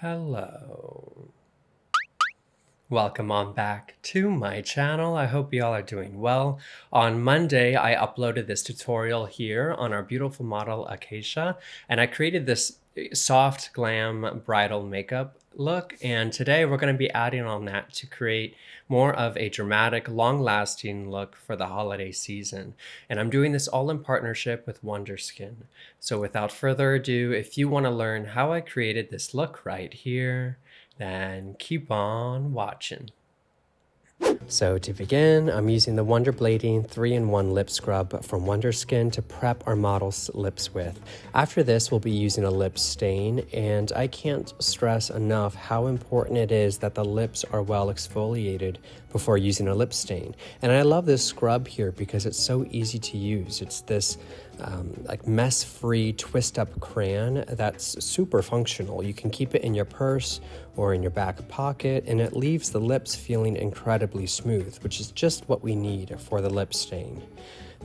Hello. Welcome on back to my channel. I hope you all are doing well. On Monday, I uploaded this tutorial here on our beautiful model Acacia, and I created this soft glam bridal makeup look, and today we're going to be adding on that to create more of a dramatic, long-lasting look for the holiday season. And I'm doing this all in partnership with WONDERSKIN. So without further ado, if you want to learn how I created this look right here, then keep on watching. So to begin, I'm using the Wonder Blading 3-in-1 lip scrub from WONDERSKIN to prep our model's lips with. After this, we'll be using a lip stain, and I can't stress enough how important it is that the lips are well exfoliated before using a lip stain. And I love this scrub here because it's so easy to use. It's this like mess-free twist-up crayon that's super functional. You can keep it in your purse or in your back pocket, and it leaves the lips feeling incredibly smooth, which is just what we need for the lip stain.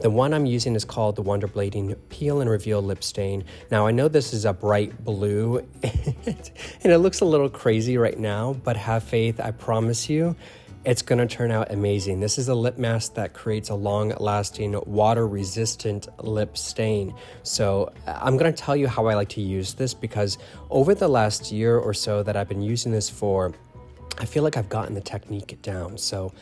The one I'm using is called the Wonder Blading Peel and Reveal Lip Stain. Now, I know this is a bright blue, and it looks a little crazy right now, but have faith, I promise you, it's going to turn out amazing. This is a lip mask that creates a long-lasting, water-resistant lip stain. So I'm going to tell you how I like to use this, because over the last year or so that I've been using this for, I feel like I've gotten the technique down. So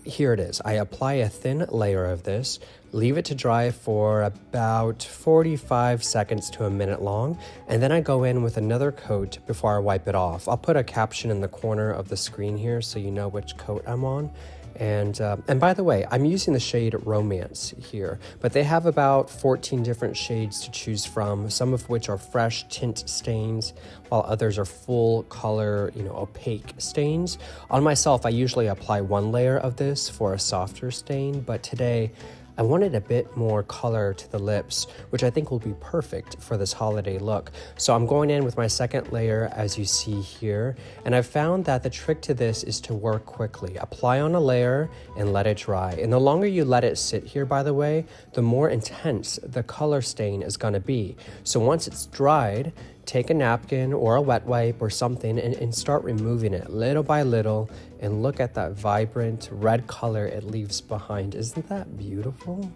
here it is. I apply a thin layer of this, leave it to dry for about 45 seconds to a minute long, and then I go in with another coat before I wipe it off. I'll put a caption in the corner of the screen here so you know which coat I'm on. And by the way, I'm using the shade Romance here, but they have about 14 different shades to choose from, some of which are fresh tint stains, while others are full color, opaque stains. On myself, I usually apply one layer of this for a softer stain, but today I wanted a bit more color to the lips, which I think will be perfect for this holiday look. So I'm going in with my second layer, as you see here, and I've found that the trick to this is to work quickly. Apply on a layer and let it dry. And the longer you let it sit here, by the way, the more intense the color stain is gonna be. So once it's dried, take a napkin or a wet wipe or something and start removing it little by little, and look at that vibrant red color it leaves behind. Isn't that beautiful?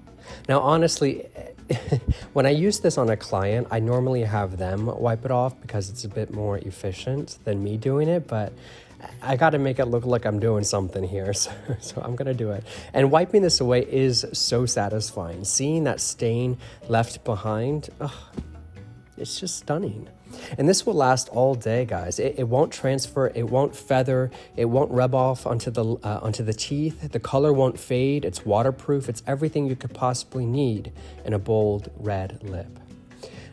Now, honestly, when I use this on a client, I normally have them wipe it off because it's a bit more efficient than me doing it, but I got to make it look like I'm doing something here, so I'm going to do it. And wiping this away is so satisfying. Seeing that stain left behind, it's just stunning. And this will last all day, guys. It won't transfer, it won't feather, it won't rub off onto the teeth. The color won't fade. It's waterproof. It's everything you could possibly need in a bold red lip.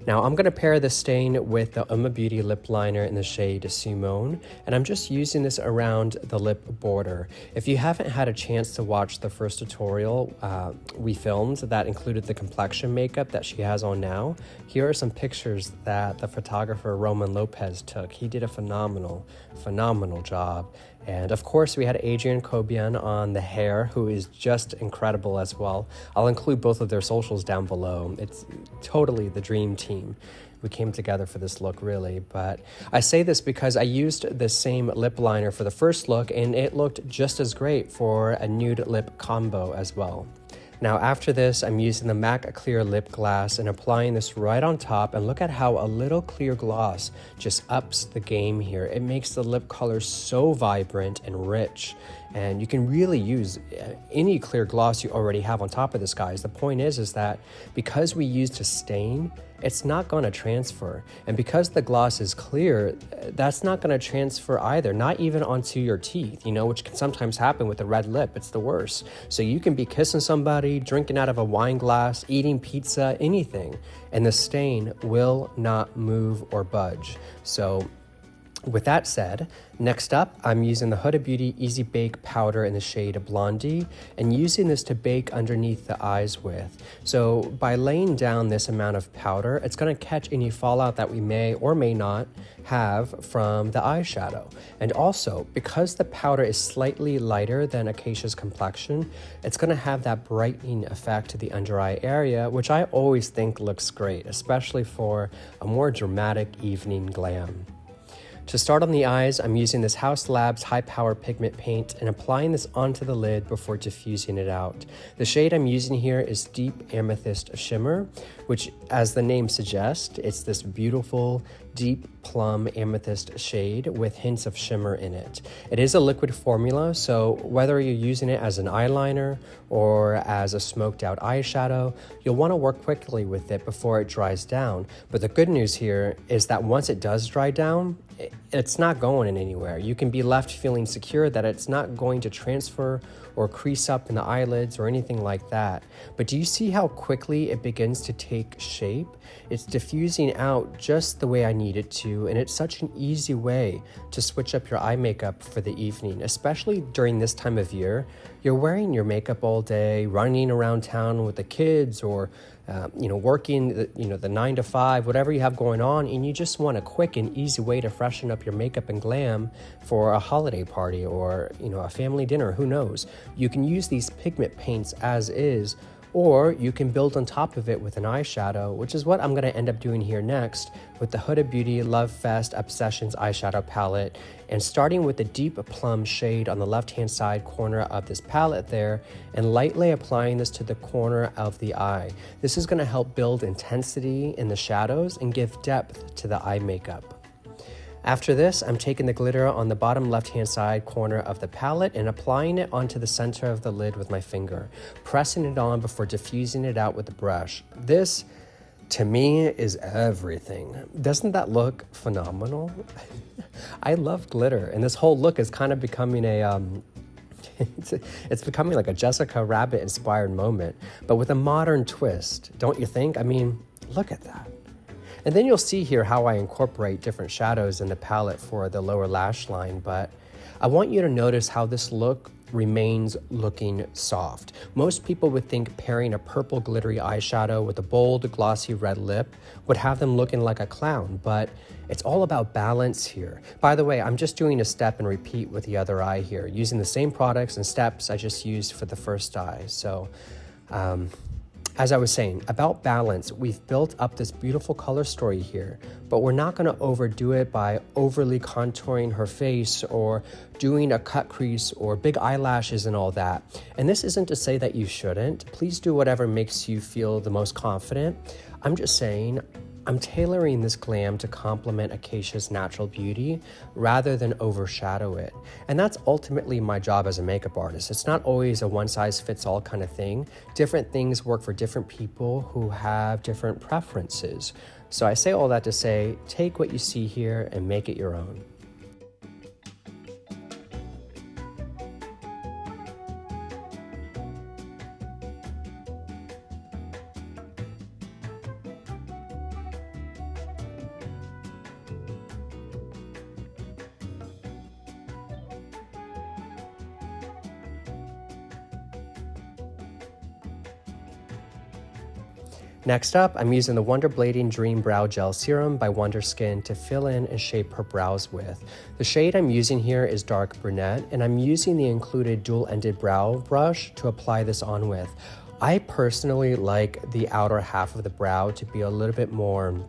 Now, I'm going to pair this stain with the Uoma Beauty lip liner in the shade Simone, and I'm just using this around the lip border. If you haven't had a chance to watch the first tutorial we filmed that included the complexion makeup that she has on now, here are some pictures that the photographer Roman Lopez took. He did a phenomenal job. And of course, we had Adrian Cobian on the hair, who is just incredible as well. I'll include both of their socials down below. It's totally the dream team. We came together for this look, really. But I say this because I used the same lip liner for the first look, and it looked just as great for a nude lip combo as well. Now, after this, I'm using the MAC Clear Lip Glass and applying this right on top, and look at how a little clear gloss just ups the game here. It makes the lip color so vibrant and rich, and you can really use any clear gloss you already have on top of this, guys. The point is that because we used a stain, it's not going to transfer. And because the gloss is clear, that's not going to transfer either, not even onto your teeth, which can sometimes happen with a red lip. It's the worst. So you can be kissing somebody, drinking out of a wine glass, eating pizza, anything, and the stain will not move or budge. So with that said, next up, I'm using the Huda Beauty Easy Bake Powder in the shade Blondie, and using this to bake underneath the eyes with. So by laying down this amount of powder, it's going to catch any fallout that we may or may not have from the eyeshadow. And also, because the powder is slightly lighter than Acacia's complexion, it's going to have that brightening effect to the under eye area, which I always think looks great, especially for a more dramatic evening glam. To start on the eyes, I'm using this Haus Labs High Power Pigment Paint and applying this onto the lid before diffusing it out. The shade I'm using here is Deep Amethyst Shimmer, which, as the name suggests, it's this beautiful, deep plum amethyst shade with hints of shimmer in it. It is a liquid formula, so whether you're using it as an eyeliner or as a smoked out eyeshadow, you'll want to work quickly with it before it dries down. But the good news here is that once it does dry down, it's not going anywhere. You can be left feeling secure that it's not going to transfer or crease up in the eyelids or anything like that. But do you see how quickly it begins to take shape? It's diffusing out just the way I need it to, and it's such an easy way to switch up your eye makeup for the evening, especially during this time of year. You're wearing your makeup all day, running around town with the kids, or working the 9 to 5, whatever you have going on, and you just want a quick and easy way to freshen up your makeup and glam for a holiday party or a family dinner, who knows. You can use these pigment paints as is, or you can build on top of it with an eyeshadow, which is what I'm going to end up doing here next with the Huda Beauty Lovefest Obsessions eyeshadow palette, and starting with the deep plum shade on the left-hand side corner of this palette there, and lightly applying this to the corner of the eye. This is going to help build intensity in the shadows and give depth to the eye makeup. After this, I'm taking the glitter on the bottom left-hand side corner of the palette and applying it onto the center of the lid with my finger, pressing it on before diffusing it out with the brush. This, to me, is everything. Doesn't that look phenomenal? I love glitter, and this whole look is kind of becoming it's becoming like a Jessica Rabbit inspired moment, but with a modern twist, don't you think? I mean, look at that. And then you'll see here how I incorporate different shadows in the palette for the lower lash line, but I want you to notice how this look remains looking soft. Most people would think pairing a purple glittery eyeshadow with a bold glossy red lip would have them looking like a clown, but it's all about balance here. By the way, I'm just doing a step and repeat with the other eye here, using the same products and steps I just used for the first eye. So, as I was saying, about balance, we've built up this beautiful color story here, but we're not gonna overdo it by overly contouring her face or doing a cut crease or big eyelashes and all that. And this isn't to say that you shouldn't. Please do whatever makes you feel the most confident. I'm just saying, I'm tailoring this glam to complement Acacia's natural beauty rather than overshadow it. And that's ultimately my job as a makeup artist. It's not always a one-size-fits-all kind of thing. Different things work for different people who have different preferences. So I say all that to say, take what you see here and make it your own. Next up, I'm using the Wonder Blading Dream Brow Gel Serum by WONDERSKIN to fill in and shape her brows with. The shade I'm using here is Dark Brunette, and I'm using the included dual-ended brow brush to apply this on with. I personally like the outer half of the brow to be a little bit more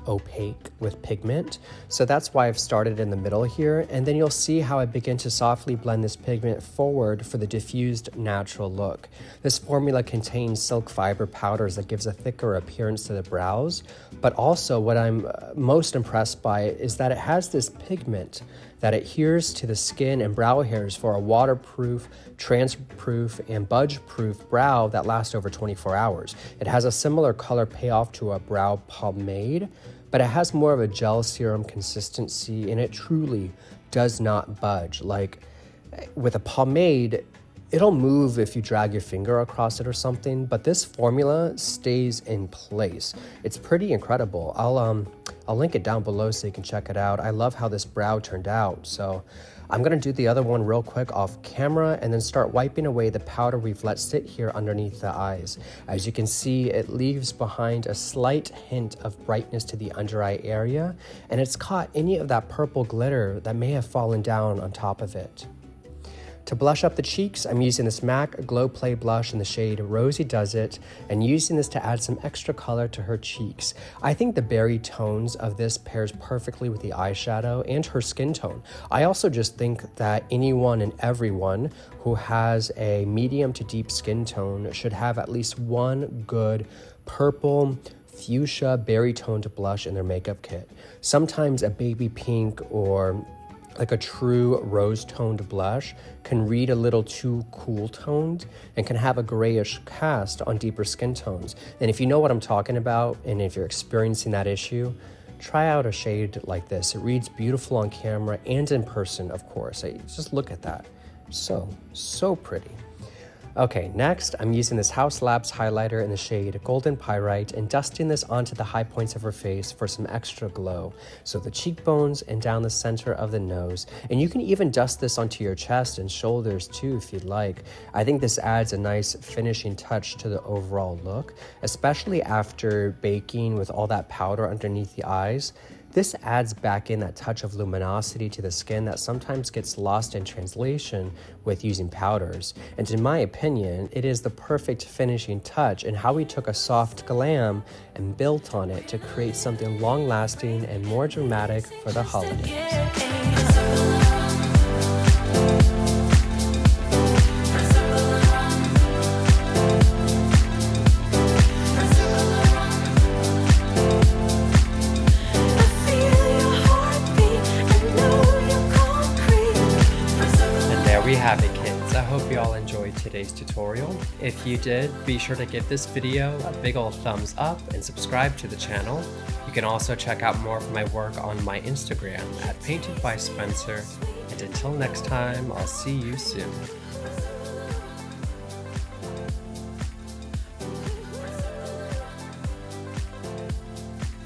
opaque with pigment, so that's why I've started in the middle here, and then you'll see how I begin to softly blend this pigment forward for the diffused natural look. This formula contains silk fiber powders that gives a thicker appearance to the brows, but also what I'm most impressed by is that it has this pigment that adheres to the skin and brow hairs for a waterproof, transproof, and budge-proof brow that lasts over 24 hours. It has a similar color payoff to a brow pomade, but it has more of a gel serum consistency, and it truly does not budge. Like with a pomade, it'll move if you drag your finger across it or something, but this formula stays in place. It's pretty incredible. I'll link it down below so you can check it out. I love how this brow turned out. So I'm gonna do the other one real quick off camera and then start wiping away the powder we've let sit here underneath the eyes. As you can see, it leaves behind a slight hint of brightness to the under eye area, and it's caught any of that purple glitter that may have fallen down on top of it. To blush up the cheeks, I'm using this MAC Glow Play blush in the shade Rosy Does It, and using this to add some extra color to her cheeks. I think the berry tones of this pairs perfectly with the eyeshadow and her skin tone. I also just think that anyone and everyone who has a medium to deep skin tone should have at least one good purple, fuchsia, berry toned blush in their makeup kit. Sometimes a baby pink or like a true rose toned blush can read a little too cool toned and can have a grayish cast on deeper skin tones. And if you know what I'm talking about, and if you're experiencing that issue, try out a shade like this. It reads beautiful on camera and in person, of course. Just look at that. So pretty. Okay, next I'm using this Haus Labs highlighter in the shade Golden Pyrite and dusting this onto the high points of her face for some extra glow. So the cheekbones and down the center of the nose. And you can even dust this onto your chest and shoulders too if you'd like. I think this adds a nice finishing touch to the overall look, especially after baking with all that powder underneath the eyes. This adds back in that touch of luminosity to the skin that sometimes gets lost in translation with using powders. And in my opinion, it is the perfect finishing touch in how we took a soft glam and built on it to create something long-lasting and more dramatic for the holidays. We have it, kids. I hope you all enjoyed today's tutorial. If you did, be sure to give this video a big ol' thumbs up and subscribe to the channel. You can also check out more of my work on my Instagram at Painted by Spencer. And until next time, I'll see you soon.